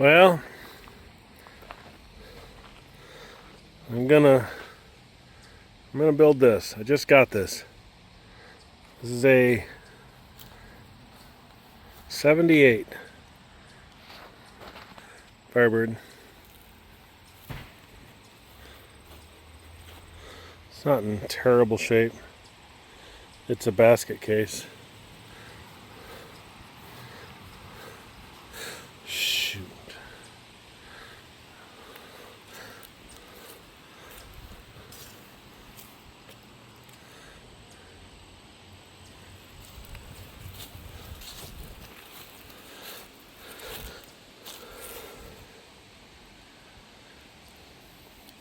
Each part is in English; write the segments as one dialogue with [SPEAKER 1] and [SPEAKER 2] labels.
[SPEAKER 1] Well, I'm gonna build this. I just got this. This is a 78 Firebird. It's not in terrible shape. It's a basket case. Shoot.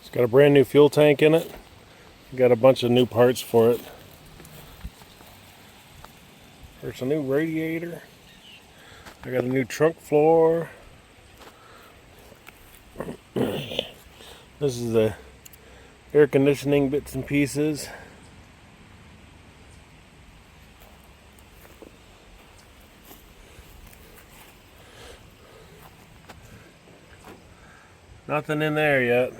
[SPEAKER 1] It's got a brand new fuel tank in it. Got a bunch of new parts for it. There's a new radiator. I got a new trunk floor. This is the air conditioning bits and pieces. Nothing in there yet.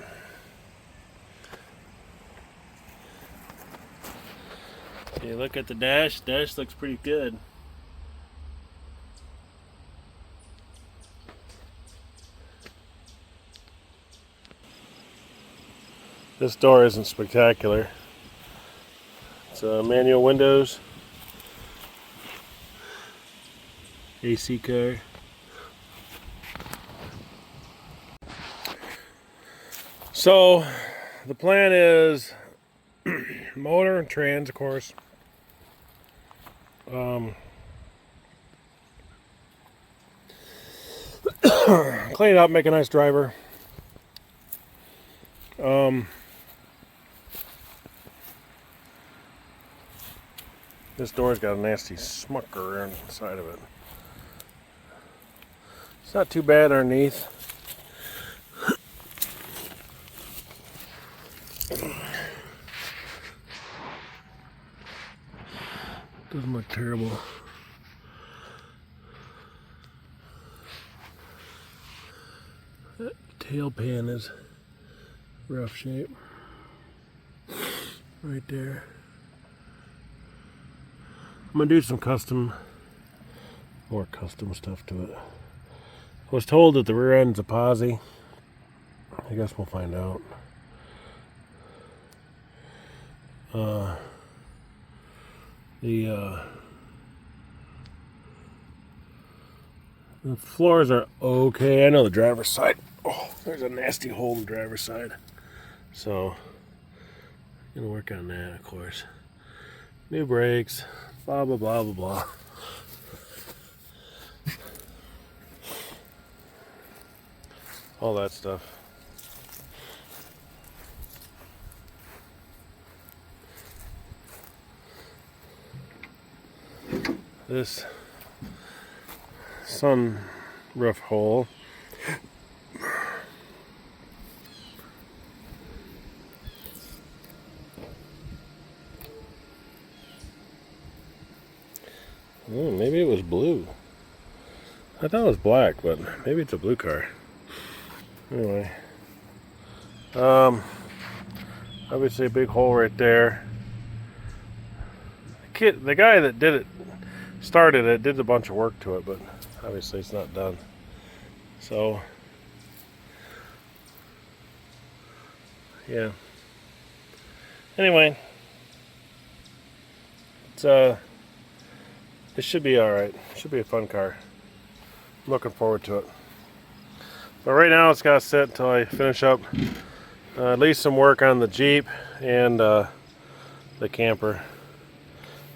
[SPEAKER 1] You look at the dash. Dash looks pretty good. This door isn't spectacular. It's manual windows, AC car. So the plan is motor and trans, of course. Clean it up, make a nice driver. This door's got a nasty smucker inside of it. It's not too bad underneath. Doesn't look terrible. That tail pan is rough shape. Right there. I'm gonna do some more custom stuff to it. I was told that the rear end's a posi. I guess we'll find out. The floors are okay. I know the driver's side. Oh, there's a nasty hole in the driver's side. So, gonna work on that, of course. New brakes. Blah blah blah blah blah. All that stuff. This sunroof hole. Oh, maybe it was blue. I thought it was black, but maybe it's a blue car. Anyway, obviously a big hole right there. The guy that started it, did a bunch of work to it, but obviously it's not done. So, yeah. Anyway, it should be alright. It should be a fun car. I'm looking forward to it. But right now it's got to sit until I finish up at least some work on the Jeep and the camper.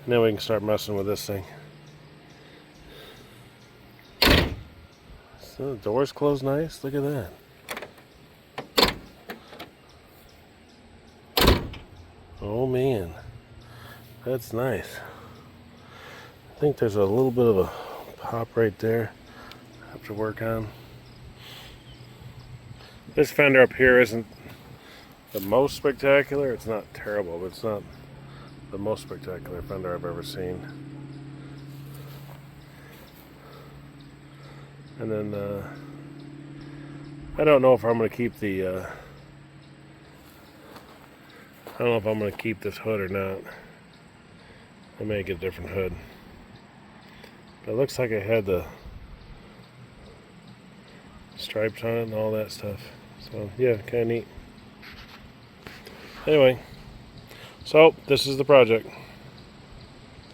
[SPEAKER 1] And then we can start messing with this thing. So the doors close nice. Look at that. Oh man. That's nice. I think there's a little bit of a pop right there I have to work on. This fender up here isn't the most spectacular. It's not terrible, but it's not the most spectacular fender I've ever seen. And then I don't know if I'm going to keep the, I don't know if I'm going to keep this hood or not. I may get a different hood. But it looks like I had the stripes on it and all that stuff. So yeah, kind of neat. Anyway, so this is the project.